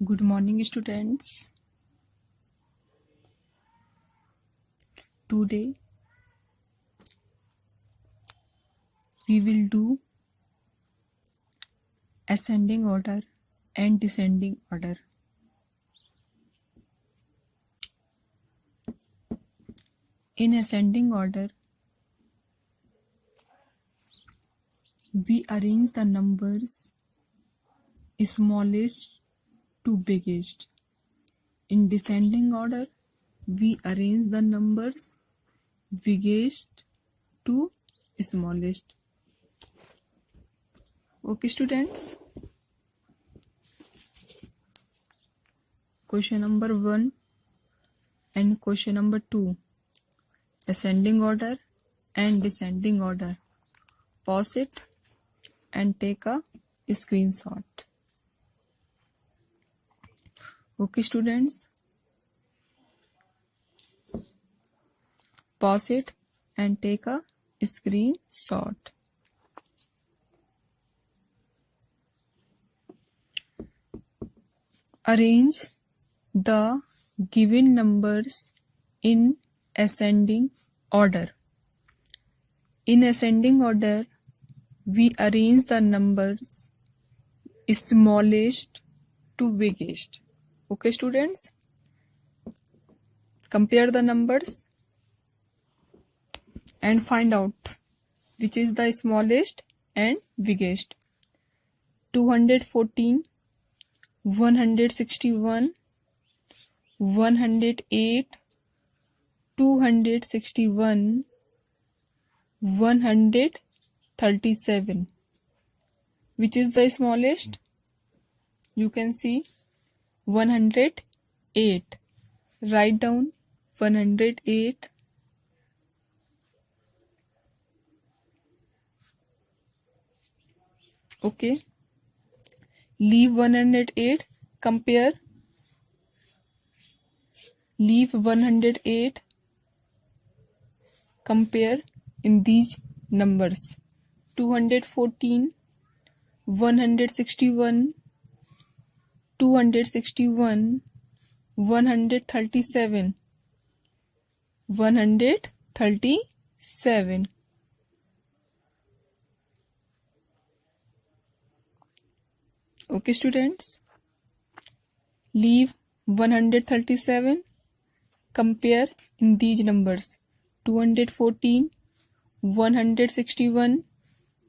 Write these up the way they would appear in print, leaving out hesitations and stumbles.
Good morning, students. Today we will do ascending order and descending order. In ascending order, we arrange the numbers smallest to biggest. In descending order, we arrange the numbers biggest to smallest. Okay, students. Question number 1 and question number 2. Ascending order and descending order. Pause it and take a screenshot. Okay, students. Pause it and take a screenshot. Arrange the given numbers in ascending order. In ascending order, we arrange the numbers smallest to biggest. Okay, students? Compare the numbers and find out which is the smallest and biggest. 214, 161, 108, 261, 137. Which is the smallest? You can see 108. Write down 108. Okay. Leave 108. Compare. Leave 108. Compare in these numbers. 214, 161, 261, 137, 137. Okay, students. Leave 137. Compare in these numbers. 214, 161,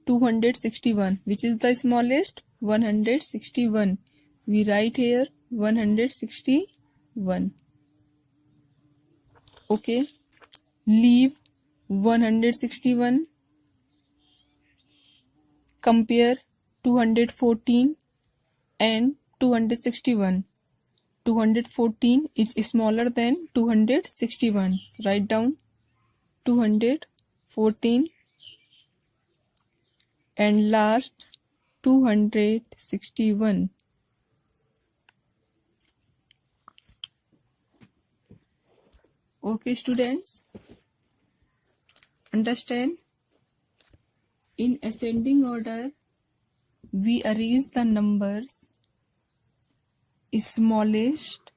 261. Which is the smallest? 161. We write here 161. Okay. Leave 161. Compare 214 and 261. 214 is smaller than 261. Write down 214 and last 261. Okay, students. Understand? In ascending order, we arrange the numbers smallest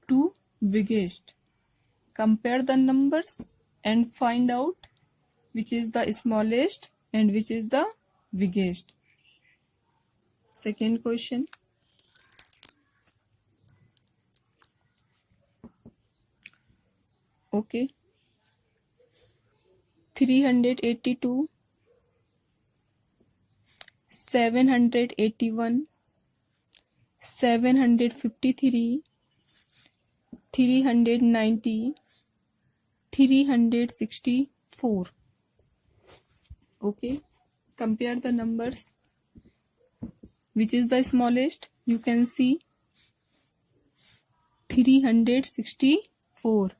to biggest. Compare the numbers and find out which is the smallest and which is the biggest. Second question. Okay. 382, 781, 753, 390, 364. Okay. Compare the numbers. Which is the smallest? You can see 364.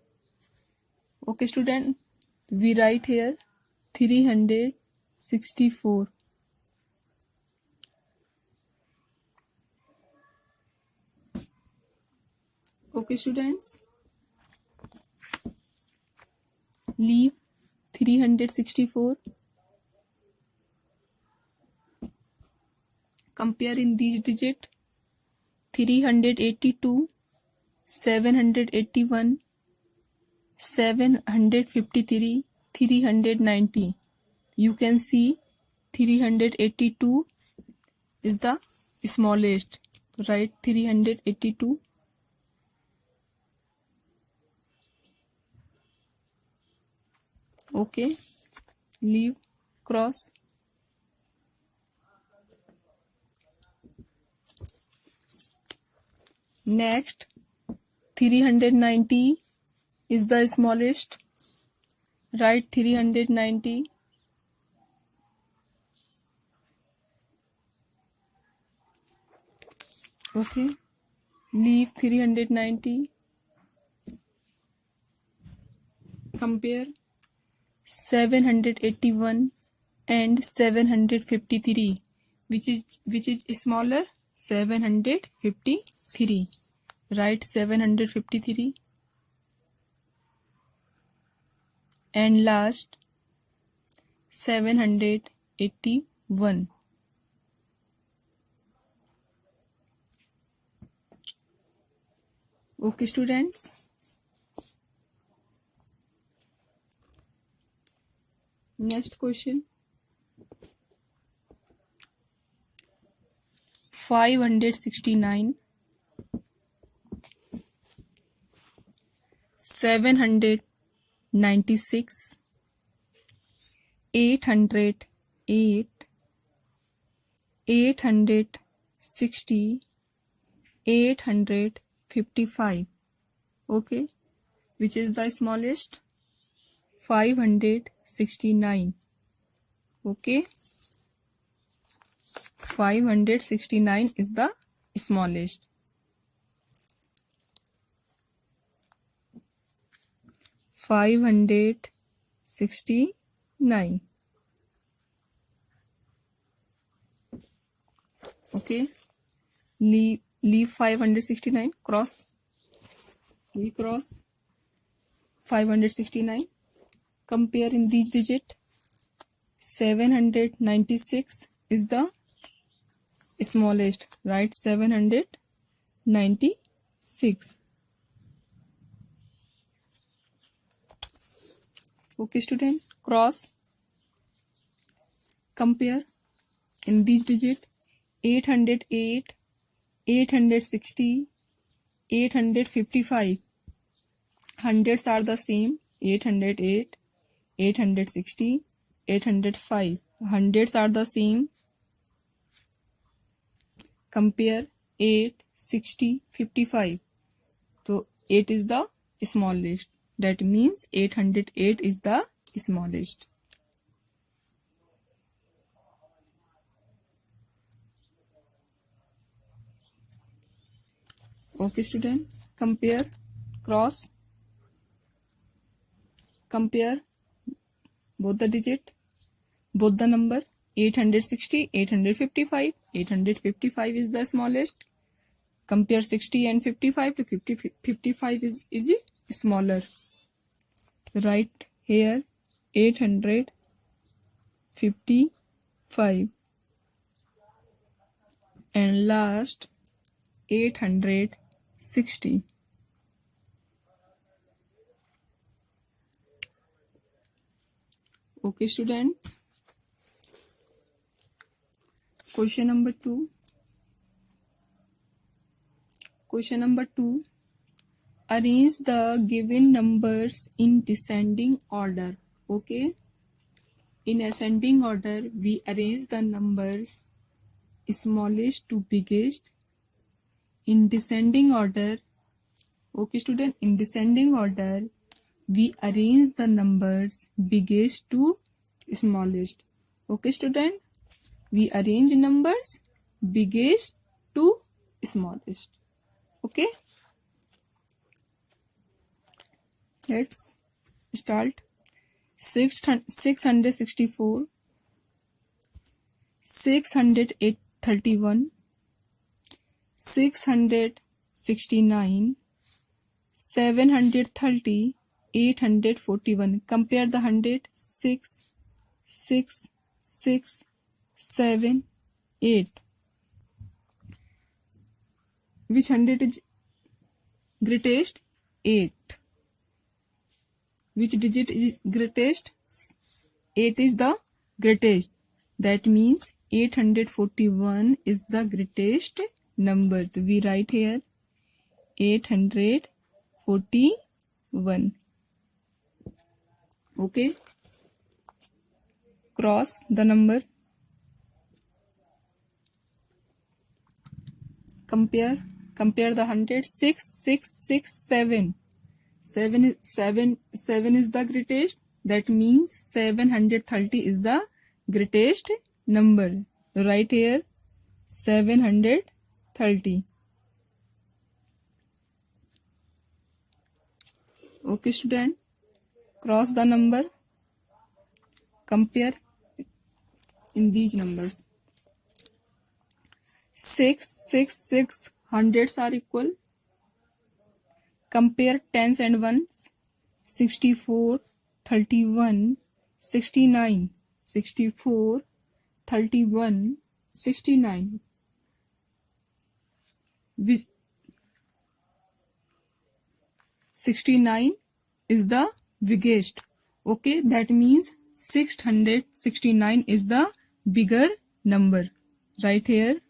Okay, student. We write here 364. Okay, students. Leave 364. Compare in these digits. 382, 781, 753, 390. You can see 382 is the smallest. Write 382. Okay, leave, cross. Next, 390 is the smallest. Write 390. Okay, leave 390. Compare 781 and 753. Which is smaller? 753. Write 753. And last 781. Okay, students. Next question. 569, 796, 808, 860, 855. Okay, which is the smallest? 569. Okay, 569 is the smallest. 569. Okay, leave 569, cross. We cross 569. Compare in these digits. 796 is the smallest. Write 796. Okay, student, cross. Compare in these digits. 808, 860, 855. Hundreds are the same. 808, 860, 805. Hundreds are the same. Compare 8, 60, 55. So 8 is the smallest. That means 808 is the smallest. Okay, student, compare, cross. Compare both the digit, both the number. 860, 855. 855 is the smallest. Compare 60 and 55 to 55 is smaller. Write here 855 and last 860. Okay, student. Question number 2. Question number 2. Arrange the given numbers in descending order. Okay. In ascending order, we arrange the numbers smallest to biggest. In descending order, okay, student, in descending order, we arrange the numbers biggest to smallest. Okay, student, we arrange numbers biggest to smallest. Okay, let's start. 664, 631, 669, 730, 841. Compare the 100. 6, 6, 6, 7, 8. Which 100 is greatest? 8. Which digit is greatest? 8 is the greatest. That means 841 is the greatest number. So we write here 841. Okay. Cross the number. Compare the 100. 6, 6, 6, 7. 7 is the greatest. That means 730 is the greatest number. Right here 730. Okay student, cross the number, compare in these numbers. 6, 6, 6 hundreds are equal. Compare tens and ones. 64, 31, 69. 64, 31, 69. 69 is the biggest. Okay, that means 669 is the bigger number. Right here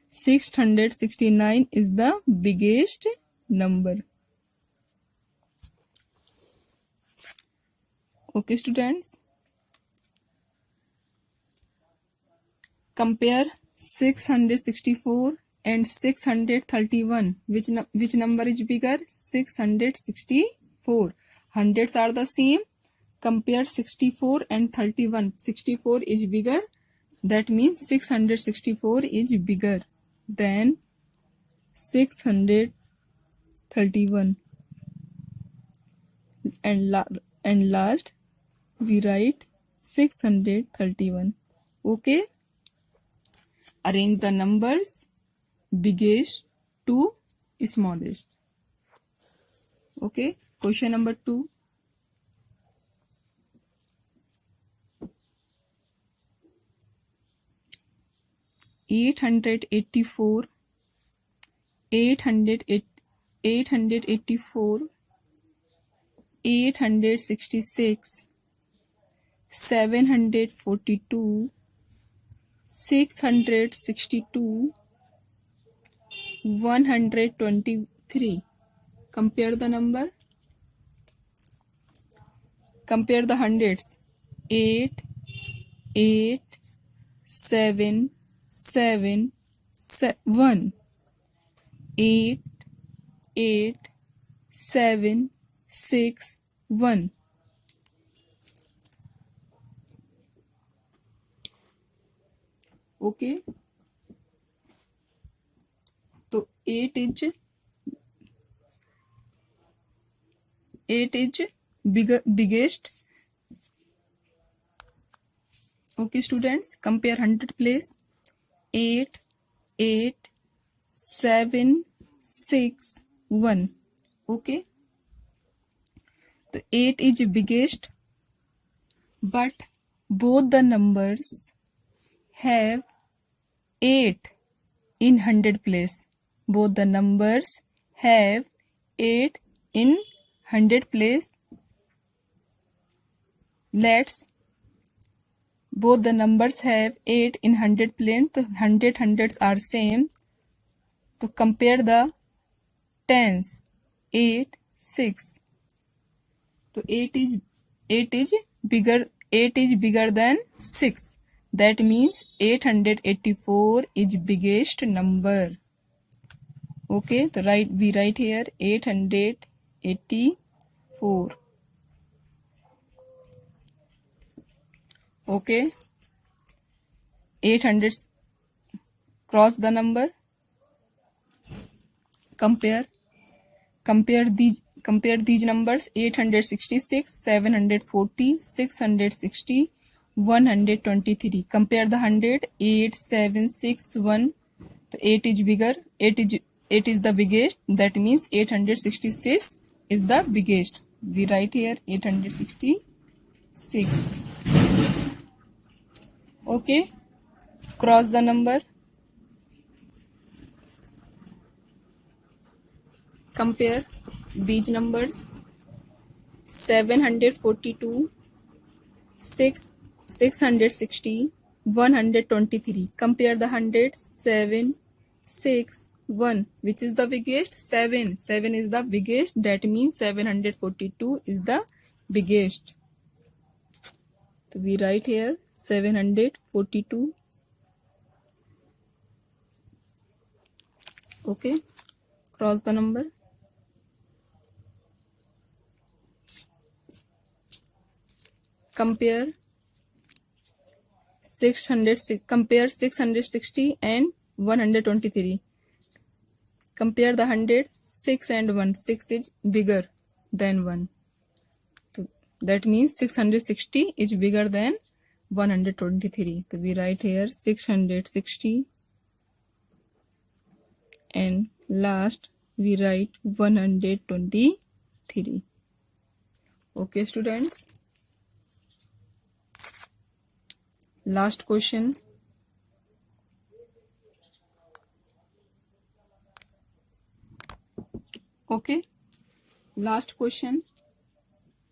669 is the biggest number. Okay students, compare 664 and 631. Which number is bigger? 664. Hundreds are the same. Compare 64 and 31. 64 is bigger. That means 664 is bigger than 631. And last we write 631. Okay. Arrange the numbers biggest to smallest. Okay. Question number 2. Eight hundred eighty-four, 866, 742, 662, 123. Compare the number. Compare the hundreds. 8, 8, 7, 7, 1. 8, 8, 7, 6, 1. Okay. So 8 is biggest. Okay students, compare 100 place. 8, 8, 7, 6, 1. Okay. So 8 is biggest, but both the numbers have 8 in 100 place. Both the numbers have 8 in 100 place. Both the numbers have 8 in 100 place. So 100 hundreds are same. So compare the tens. 8, 6. So 8 is bigger. 8 is bigger than 6. That means 884 is biggest number. Okay, so we write here 884. Okay, 800. Cross the number. Compare these numbers. 866, 740, 660, 123. Compare the 100. 8, 7, 6, 1. So 8 is bigger. 8 is the biggest. That means 866 is the biggest. We write here 866. Okay. Cross the number. Compare these numbers. 742, 660, 123. Compare the hundreds. 7, 6, 1. Which is the biggest? 7. 7 is the biggest. That means 742 is the biggest. So we write here 742. Okay. Cross the number. Compare 660 and 123. Compare the hundreds. 6 and 1. 6 is bigger than 1. So that means 660 is bigger than 123. So we write here 660 and last we write 123. Okay, students. Last question. Okay. Last question.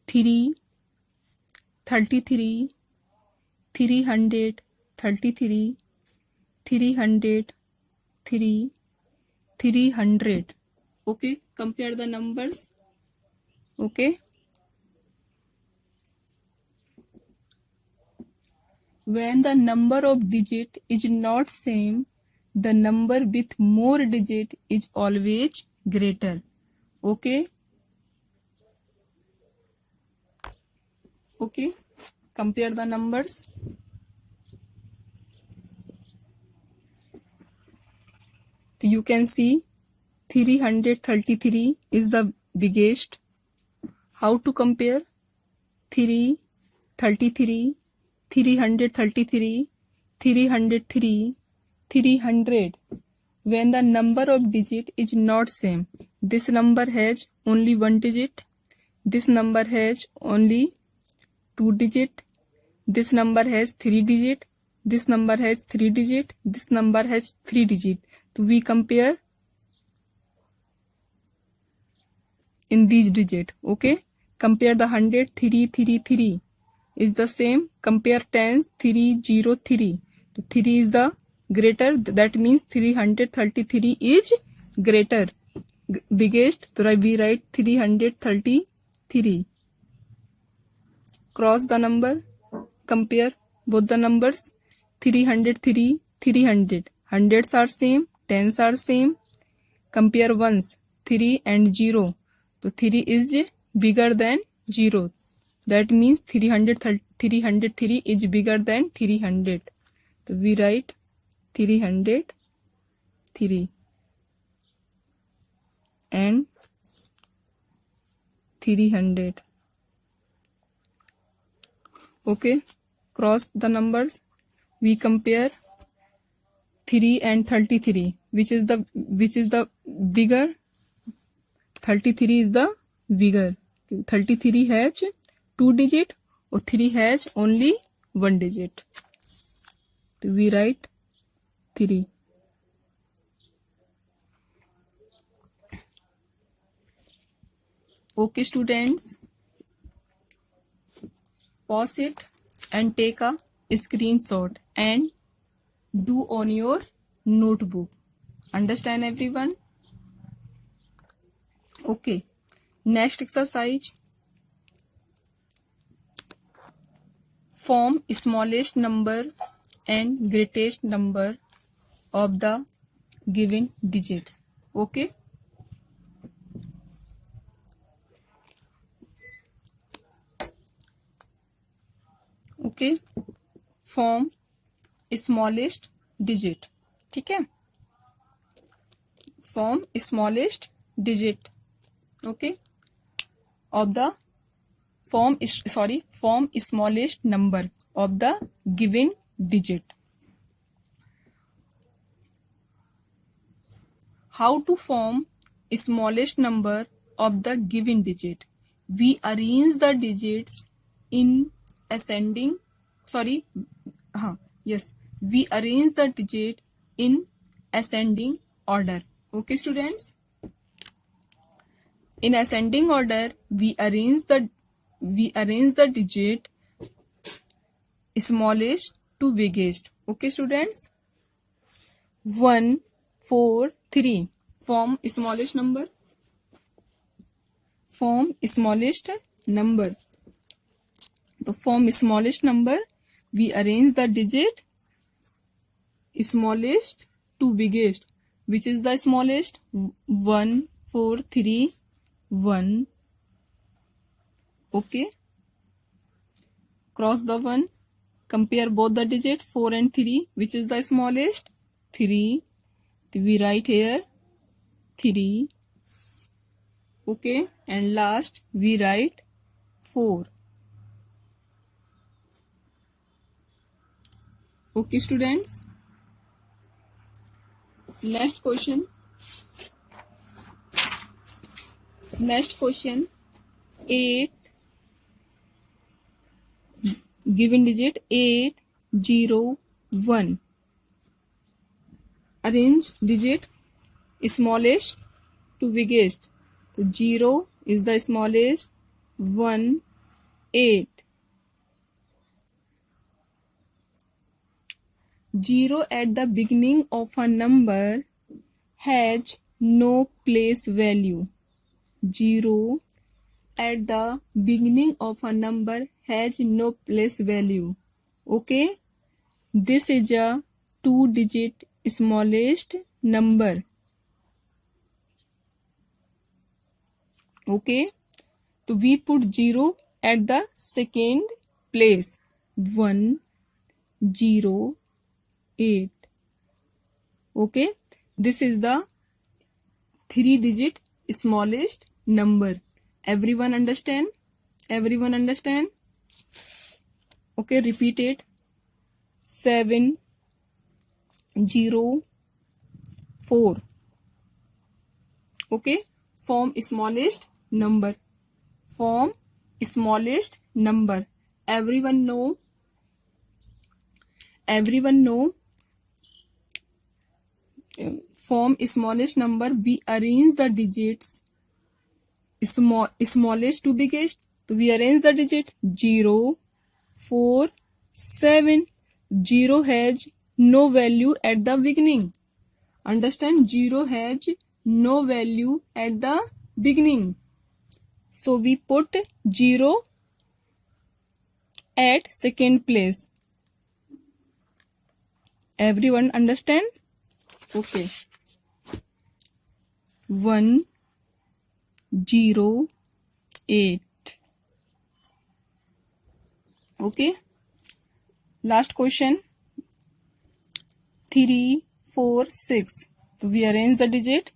3, 33, 333, 303, 300. Okay. Compare the numbers. Okay. When the number of digit is not same, the number with more digit is always greater. Okay. Okay. Compare the numbers. You can see 333 is the biggest. How to compare? 333, 333, 303, 300. When the number of digit is not same, this number has only one digit, this number has only 2 digit, this number has 3 digit, this number has 3 digit, this number has 3 digit. So we compare in these digit. Okay. Compare the 100. 333 is the same. Compare tens. 303. So 3 is the greater. That means 333 is greater, biggest. So we write 333. Cross the number. Compare both the numbers. 303, 300. Hundreds are same. Tens are same. Compare ones. 3 and 0. So 3 is bigger than 0. That means 303 is bigger than 300. So we write 303 and 300. Okay. Cross the numbers. We compare 3 and 33. Which is the bigger? 33 is the bigger. 33 has 2 digit or 3 has only 1 digit. So we write 3. Okay, students. Pause it and take a screenshot and do on your notebook. Understand, everyone? Okay. Next exercise. Form smallest number and greatest number of the given digits. Okay. Okay. Form smallest digit. ठीक है. Form smallest digit. Okay. Of the form smallest number of the given digit. How to form smallest number of the given digit? We arrange the digits in ascending. We arrange the digit in ascending order. Okay, students. In ascending order, we arrange the digit smallest to biggest. Okay, students. 1, 4, 3. Form smallest number. Form smallest number. To form smallest number, we arrange the digit smallest to biggest. Which is the smallest? 1, 4, 3, 1. Okay. Cross the 1. Compare both the digit 4 and 3. Which is the smallest? 3. We write here 3. Okay. And last we write 4. Okay, students. Next question. Next question. 8. Given digit 8, 0, 1. Arrange digit smallest to biggest. So 0 is the smallest. 1, 8. 0 at the beginning of a number has no place value. 0 at the beginning of a number has no place value. Okay. This is a 2-digit smallest number. Okay. So we put 0 at the second place. 1, 0, 8. Okay. This is the 3-digit smallest number. Everyone understand? Everyone understand? Okay, repeat it. 7, 0, 4. Okay. Form smallest number. Form smallest number. Everyone know. Form smallest number. We arrange the digits smallest to biggest. So we arrange the digit 0, 4, 7. 0 has no value at the beginning. Understand? 0 has no value at the beginning. So we put 0 at second place. Everyone understand? Okay. 1, 0, 8. Okay. Last question. 3, 4, 6. So we arrange the digit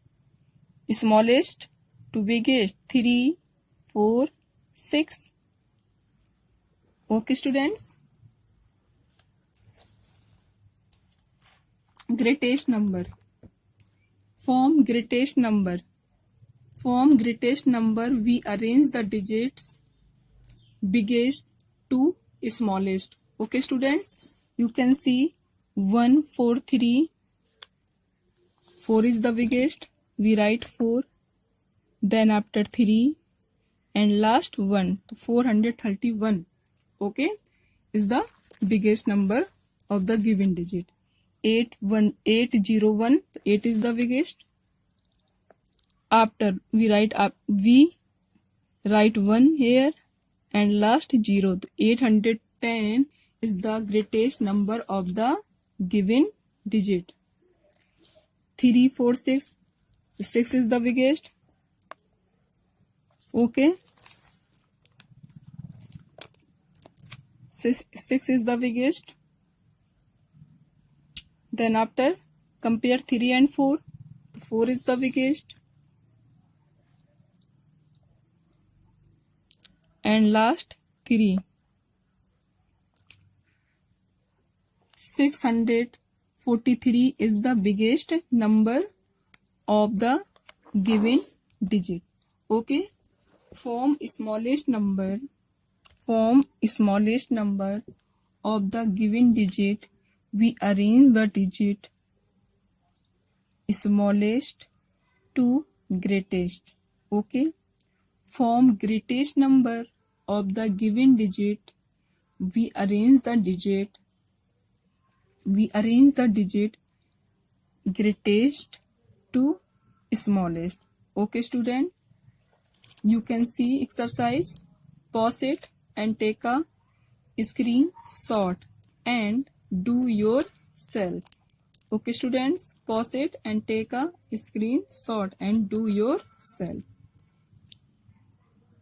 smallest to biggest. 3, 4, 6. Okay, students. Greatest number. Form greatest number. Form greatest number. We arrange the digits biggest to smallest. Okay, students. You can see 1, 4, 3. 4 is the biggest. We write 4. Then after 3. And last 1. 431. Okay. Is the biggest number of the given digit. 801. 8 is the biggest. After we write 1 here and last 0. 810 is the greatest number of the given digit. 3, 4, 6. 6 is the biggest. Okay. 6 is the biggest. Then after compare 3 and 4. 4 is the biggest. And last 3. 643 is the biggest number of the given digit. Okay. Form smallest number. Form smallest number of the given digit. We arrange the digit smallest to greatest. Okay. From greatest number of the given digit, we arrange the digit greatest to smallest. Okay, student, you can see exercise. Pause it and take a screenshot and do yourself. Okay, students, pause it and take a screenshot and do yourself.